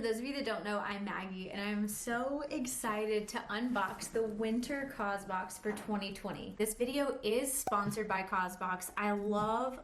those of you that don't know, I'm Maggie, and I'm so excited to unbox the winter Causebox for 2020. This video is sponsored by Causebox. I love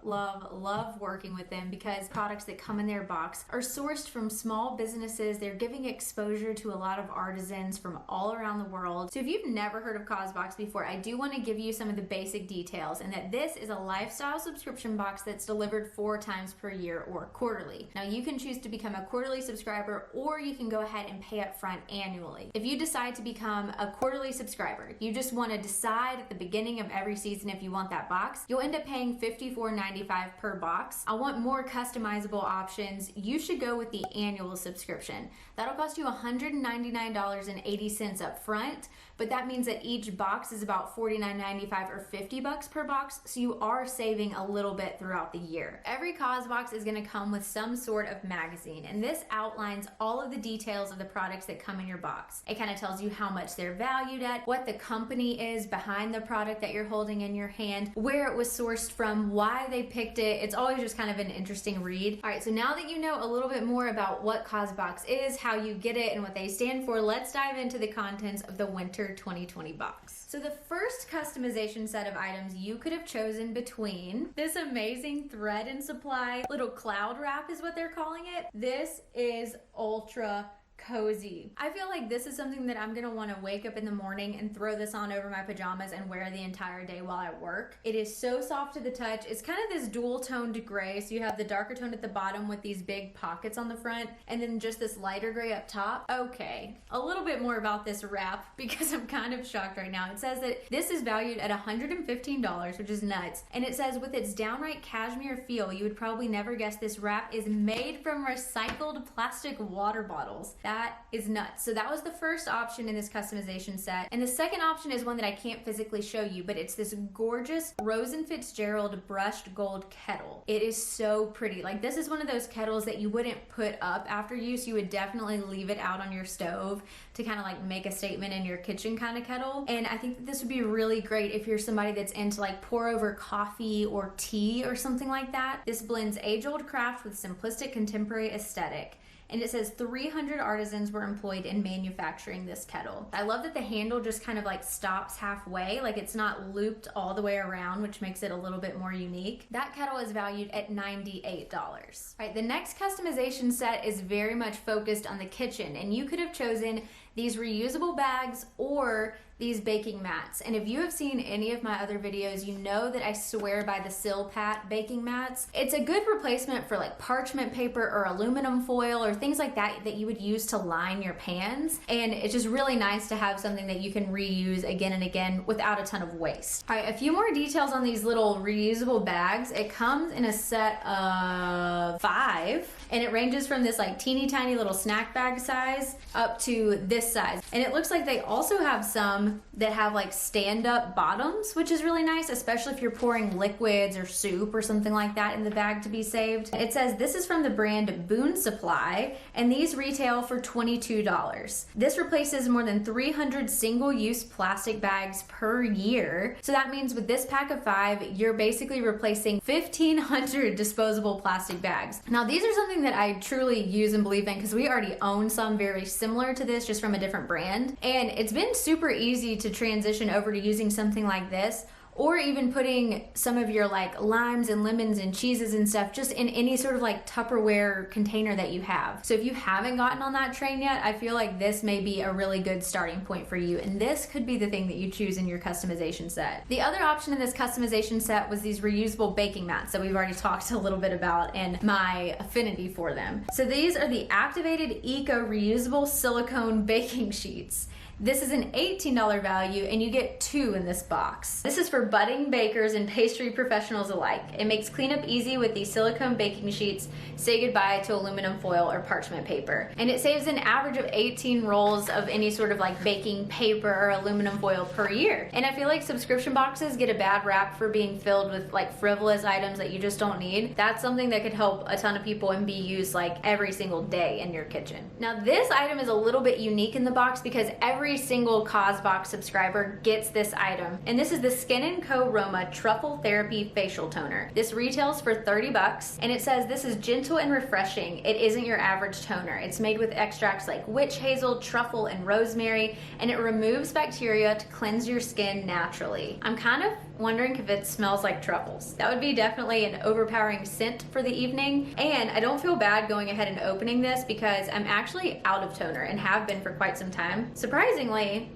working with them because products that come in their box are sourced from small businesses. They're giving exposure to a lot of artisans from all around the world. So if you've never heard of Causebox before, I do want to give you some of the basic details, and that this is a lifestyle subscription box that's delivered 4 times per year or quarterly. Now you can choose to become a quarterly subscriber, or you can go ahead and pay up front annually. If you decide to become a quarterly subscriber, you just want to decide at the beginning of every season if you want that box, you'll end up paying $54.95 per box. I want more customizable options. You should go with the annual subscription. That'll cost you $199.80 up front, but that means that each box is about $49.95 or $50 per box, so you are saving a little bit throughout the year. Every Causebox is going to come with some sort of magazine, and this outlines all of the details of the products that come in your box. It kind of tells you how much they're valued at, what the company is behind the product that you're holding in your hand, where it was sourced from, why they picked it. It's always just kind of an interesting read. All right, so now that you know a little bit more about what Causebox is, how you get it, and what they stand for, let's dive into the contents of the winter 2020 box. So the first customization set of items you could have chosen between this amazing thread and supply little cloud wrap is what they're calling it. This is ultra cozy. I feel like this is something that I'm gonna want to wake up in the morning and throw this on over my pajamas and wear the entire day while I work. It is so soft to the touch. It's kind of this dual toned gray, so you have the darker tone at the bottom with these big pockets on the front, and then just this lighter gray up top. Okay, a little bit more about this wrap because I'm kind of shocked right now. It says that this is valued at $115, which is nuts, and it says with its downright cashmere feel, you would probably never guess this wrap is made from recycled plastic water bottles. That is nuts. So that was the first option in this customization set. And the second option is one that I can't physically show you, but it's this gorgeous Rose and Fitzgerald brushed gold kettle. It is so pretty. Like, this is one of those kettles that you wouldn't put up after use. You would definitely leave it out on your stove to kind of like make a statement in your kitchen kind of kettle. And I think that this would be really great if you're somebody that's into like pour over coffee or tea or something like that. This blends age-old craft with simplistic contemporary aesthetic. And it says 300 artisans were employed in manufacturing this kettle. I love that the handle just kind of like stops halfway, like it's not looped all the way around, which makes it a little bit more unique. That kettle is valued at $98. All right, the next customization set is very much focused on the kitchen, and you could have chosen these reusable bags or these baking mats. And if you have seen any of my other videos, you know that I swear by the Silpat baking mats. It's a good replacement for like parchment paper or aluminum foil or things like that that you would use to line your pans. And it's just really nice to have something that you can reuse again and again without a ton of waste. All right, a few more details on these little reusable bags. It comes in a set of 5, and it ranges from this like teeny tiny little snack bag size up to this size. And it looks like they also have some that have like stand-up bottoms, which is really nice, especially if you're pouring liquids or soup or something like that in the bag to be saved. It says this is from the brand Boone Supply, and these retail for $22. This replaces more than 300 single-use plastic bags per year. So that means with this pack of 5, you're basically replacing 1,500 disposable plastic bags. Now, these are something that I truly use and believe in because we already own some very similar to this, just from a different brand. And it's been super easy to transition over to using something like this, or even putting some of your like limes and lemons and cheeses and stuff just in any sort of like Tupperware container that you have. So if you haven't gotten on that train yet, I feel like this may be a really good starting point for you, and this could be the thing that you choose in your customization set. The other option in this customization set was these reusable baking mats that we've already talked a little bit about and my affinity for them. So these are the activated eco reusable silicone baking sheets. This is an $18 value, and you get 2 in this box. This is for budding bakers and pastry professionals alike. It makes cleanup easy with these silicone baking sheets. Say goodbye to aluminum foil or parchment paper. And it saves an average of 18 rolls of any sort of like baking paper or aluminum foil per year. And I feel like subscription boxes get a bad rap for being filled with like frivolous items that you just don't need. That's something that could help a ton of people and be used like every single day in your kitchen. Now this item is a little bit unique in the box because every every single Causebox subscriber gets this item. And this is the Skin & Co. Roma Truffle Therapy Facial Toner. This retails for 30 bucks, and it says this is gentle and refreshing. It isn't your average toner. It's made with extracts like witch hazel, truffle, and rosemary, and it removes bacteria to cleanse your skin naturally. I'm kind of wondering if it smells like truffles. That would be definitely an overpowering scent for the evening. And I don't feel bad going ahead and opening this because I'm actually out of toner and have been for quite some time. Surprisingly,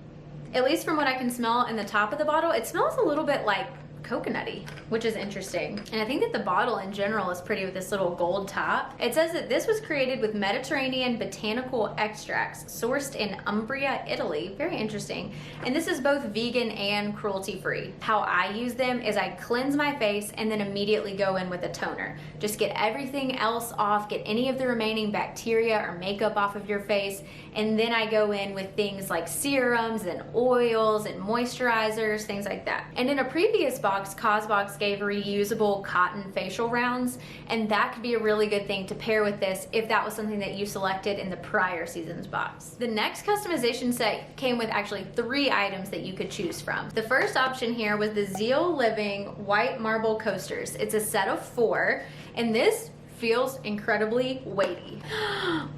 at least from what I can smell in the top of the bottle, it smells a little bit like coconutty, which is interesting. And I think that the bottle in general is pretty with this little gold top. It says that this was created with Mediterranean botanical extracts sourced in Umbria, Italy. Very interesting. And this is both vegan and cruelty free. How I use them is I cleanse my face and then immediately go in with a toner. Just get everything else off, get any of the remaining bacteria or makeup off of your face, and then I go in with things like serums and oils and moisturizers, things like that. And in a previous box, Causebox gave reusable cotton facial rounds, and that could be a really good thing to pair with this if that was something that you selected in the prior season's box. The next customization set came with actually 3 items that you could choose from. The first option here was the Zeal Living White Marble Coasters. It's a set of 4, and this feels incredibly weighty.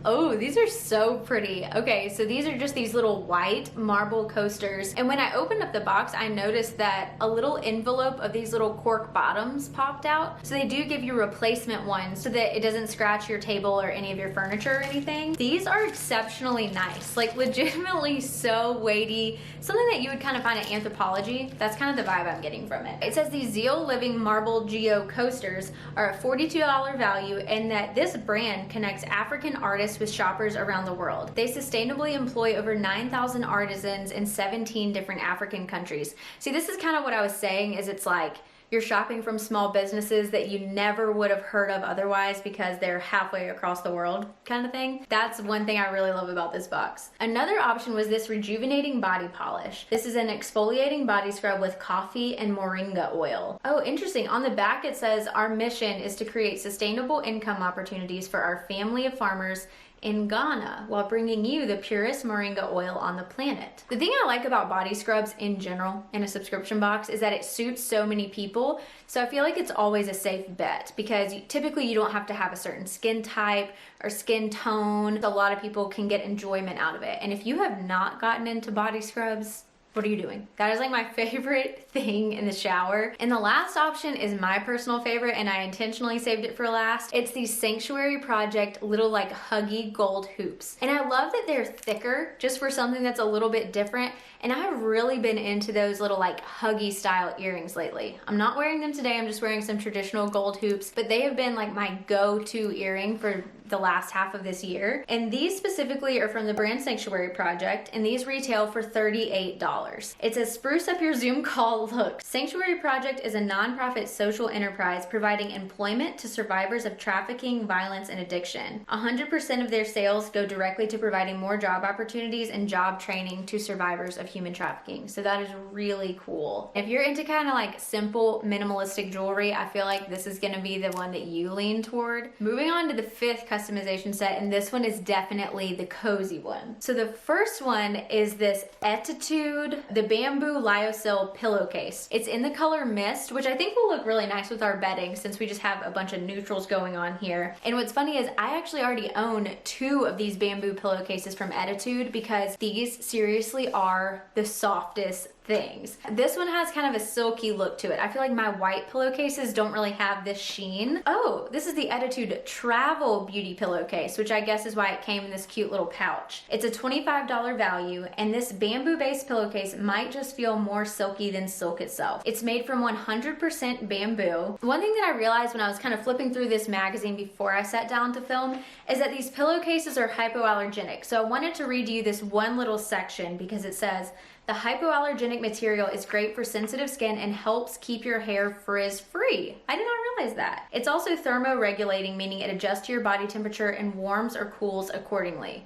Oh, these are so pretty. Okay, so these are just these little white marble coasters. And when I opened up the box, I noticed that a little envelope of these little cork bottoms popped out. So they do give you replacement ones so that it doesn't scratch your table or any of your furniture or anything. These are exceptionally nice, like legitimately so weighty. Something that you would kind of find at Anthropologie. That's kind of the vibe I'm getting from it. It says these Zeal Living Marble Geo coasters are a $42 value, and that this brand connects African artists with shoppers around the world. They sustainably employ over 9,000 artisans in 17 different African countries. See, this is kind of what I was saying, is it's like you're shopping from small businesses that you never would have heard of otherwise because they're halfway across the world kind of thing. That's one thing I really love about this box. Another option was this rejuvenating body polish. This is an exfoliating body scrub with coffee and moringa oil. Oh, interesting. On the back it says our mission is to create sustainable income opportunities for our family of farmers in Ghana while bringing you the purest moringa oil on the planet. The thing I like about body scrubs in general in a subscription box is that it suits so many people. So I feel like it's always a safe bet because typically you don't have to have a certain skin type or skin tone. A lot of people can get enjoyment out of it. And if you have not gotten into body scrubs, what are you doing? That is like my favorite thing in the shower. And the last option is my personal favorite, and I intentionally saved it for last. It's these Sanctuary Project little like huggy gold hoops. And I love that they're thicker just for something that's a little bit different. And I've really been into those little like huggy style earrings lately. I'm not wearing them today, I'm just wearing some traditional gold hoops, but they have been like my go-to earring for the last half of this year. And these specifically are from the brand Sanctuary Project, and these retail for $38. It says spruce up your Zoom call look. Sanctuary Project is a nonprofit social enterprise providing employment to survivors of trafficking, violence, and addiction. 100% of their sales go directly to providing more job opportunities and job training to survivors of human trafficking. So that is really cool. If you're into kind of like simple minimalistic jewelry, I feel like this is gonna be the one that you lean toward. Moving on to the 5th customization set, and this one is definitely the cozy one. So the first one is this Attitude, the bamboo lyocell pillowcase. It's in the color Mist, which I think will look really nice with our bedding since we just have a bunch of neutrals going on here. And what's funny is I actually already own 2 of these bamboo pillowcases from Attitude because these seriously are the softest things. This one has kind of a silky look to it. I feel like my white pillowcases don't really have this sheen. Oh, this is the Attitude Travel Beauty Pillowcase, which I guess is why it came in this cute little pouch. It's a $25 value, and this bamboo-based pillowcase might just feel more silky than silk itself. It's made from 100% bamboo. One thing that I realized when I was kind of flipping through this magazine before I sat down to film is that these pillowcases are hypoallergenic. So I wanted to read you this one little section because it says, the hypoallergenic material is great for sensitive skin and helps keep your hair frizz-free. I did not realize that. It's also thermoregulating, meaning it adjusts to your body temperature and warms or cools accordingly.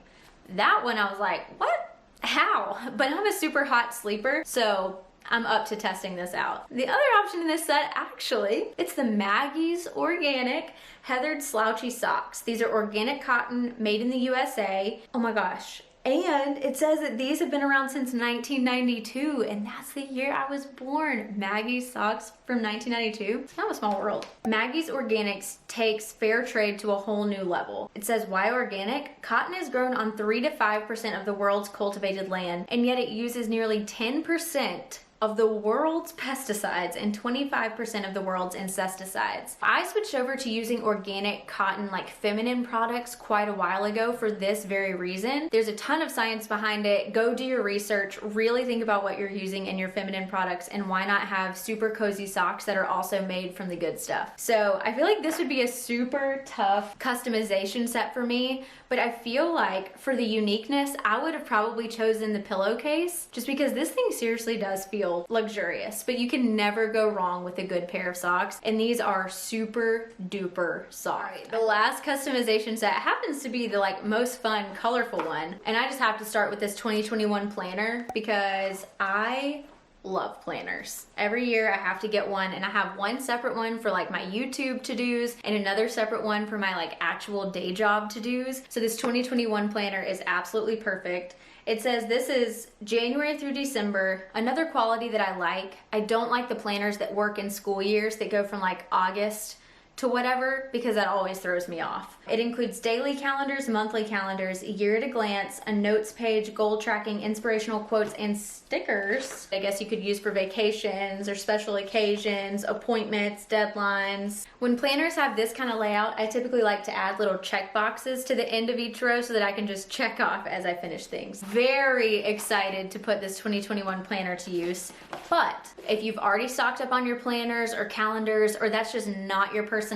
That one I was like, what? How? But I'm a super hot sleeper, so I'm up to testing this out. The other option in this set, actually, it's the Maggie's Organic Heathered Slouchy Socks. These are organic cotton made in the USA. Oh my gosh. And it says that these have been around since 1992, and that's the year I was born. Maggie's socks from 1992. It's kind of a small world. Maggie's Organics takes fair trade to a whole new level. It says, why organic? Cotton is grown on 3 to 5% of the world's cultivated land, and yet it uses nearly 10% of the world's pesticides and 25% of the world's insecticides. I switched over to using organic cotton, like feminine products, quite a while ago for this very reason. There's a ton of science behind it. Go do your research, really think about what you're using in your feminine products, and why not have super cozy socks that are also made from the good stuff. So I feel like this would be a super tough customization set for me, but I feel like for the uniqueness, I would have probably chosen the pillowcase, just because this thing seriously does feel luxurious, but you can never go wrong with a good pair of socks, and these are super duper soft. Right, the last customization set happens to be the most fun, colorful one, and I just have to start with this 2021 planner because I love planners. Every year I have to get one, and I have one separate one for my YouTube to-dos and another separate one for my actual day job to-dos. So this 2021 planner is absolutely perfect. It says this is January through December. Another quality that I don't like the planners that work in school years that go from August to whatever, because that always throws me off. It includes daily calendars, monthly calendars, year at a glance, a notes page, goal tracking, inspirational quotes, and stickers. I guess you could use for vacations or special occasions, appointments, deadlines. When planners have this kind of layout, I typically like to add little check boxes to the end of each row so that I can just check off as I finish things. Very excited to put this 2021 planner to use. But if you've already stocked up on your planners or calendars, or that's just not your personality,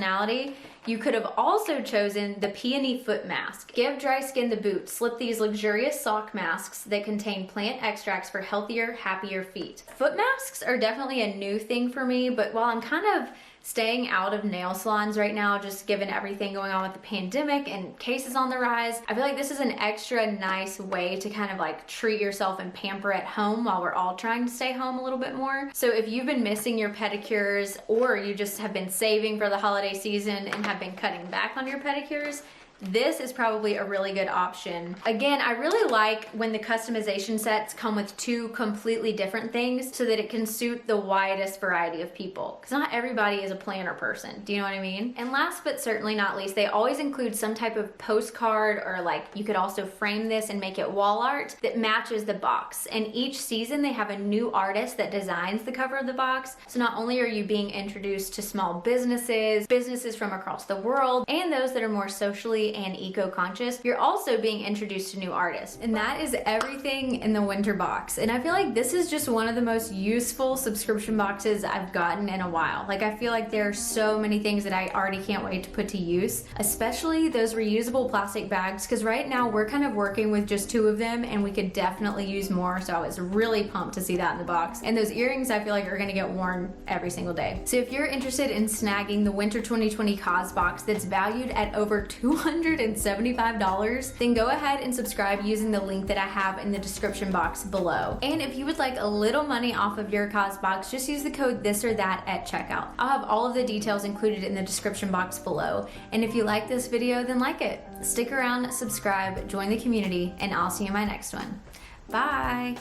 you could have also chosen the peony foot mask. Give dry skin the boot. Slip these luxurious sock masks that contain plant extracts for healthier, happier feet. Foot masks are definitely a new thing for me, but while I'm kind of staying out of nail salons right now, just given everything going on with the pandemic and cases on the rise, I feel like this is an extra nice way to kind of treat yourself and pamper at home while we're all trying to stay home a little bit more. So if you've been missing your pedicures, or you just have been saving for the holiday season and have been cutting back on your pedicures, this is probably a really good option. Again, I really like when the customization sets come with two completely different things so that it can suit the widest variety of people. Because not everybody is a planner person. Do you know what I mean? And last but certainly not least, they always include some type of postcard, or you could also frame this and make it wall art that matches the box. And each season they have a new artist that designs the cover of the box. So not only are you being introduced to small businesses from across the world, and those that are more socially and eco-conscious, you're also being introduced to new artists. And that is everything in the winter box. And I feel like this is just one of the most useful subscription boxes I've gotten in a while. I feel like there are so many things that I already can't wait to put to use, especially those reusable plastic bags, because right now we're kind of working with just 2 of them and we could definitely use more. So I was really pumped to see that in the box. And those earrings I feel like are gonna get worn every single day. So if you're interested in snagging the winter 2020 Causebox that's valued at over $275, then go ahead and subscribe using the link that I have in the description box below. And if you would like a little money off of your Causebox, just use the code this or that at checkout. I'll have all of the details included in the description box below. And if you like this video, then like it. Stick around, subscribe, join the community, and I'll see you in my next one. Bye!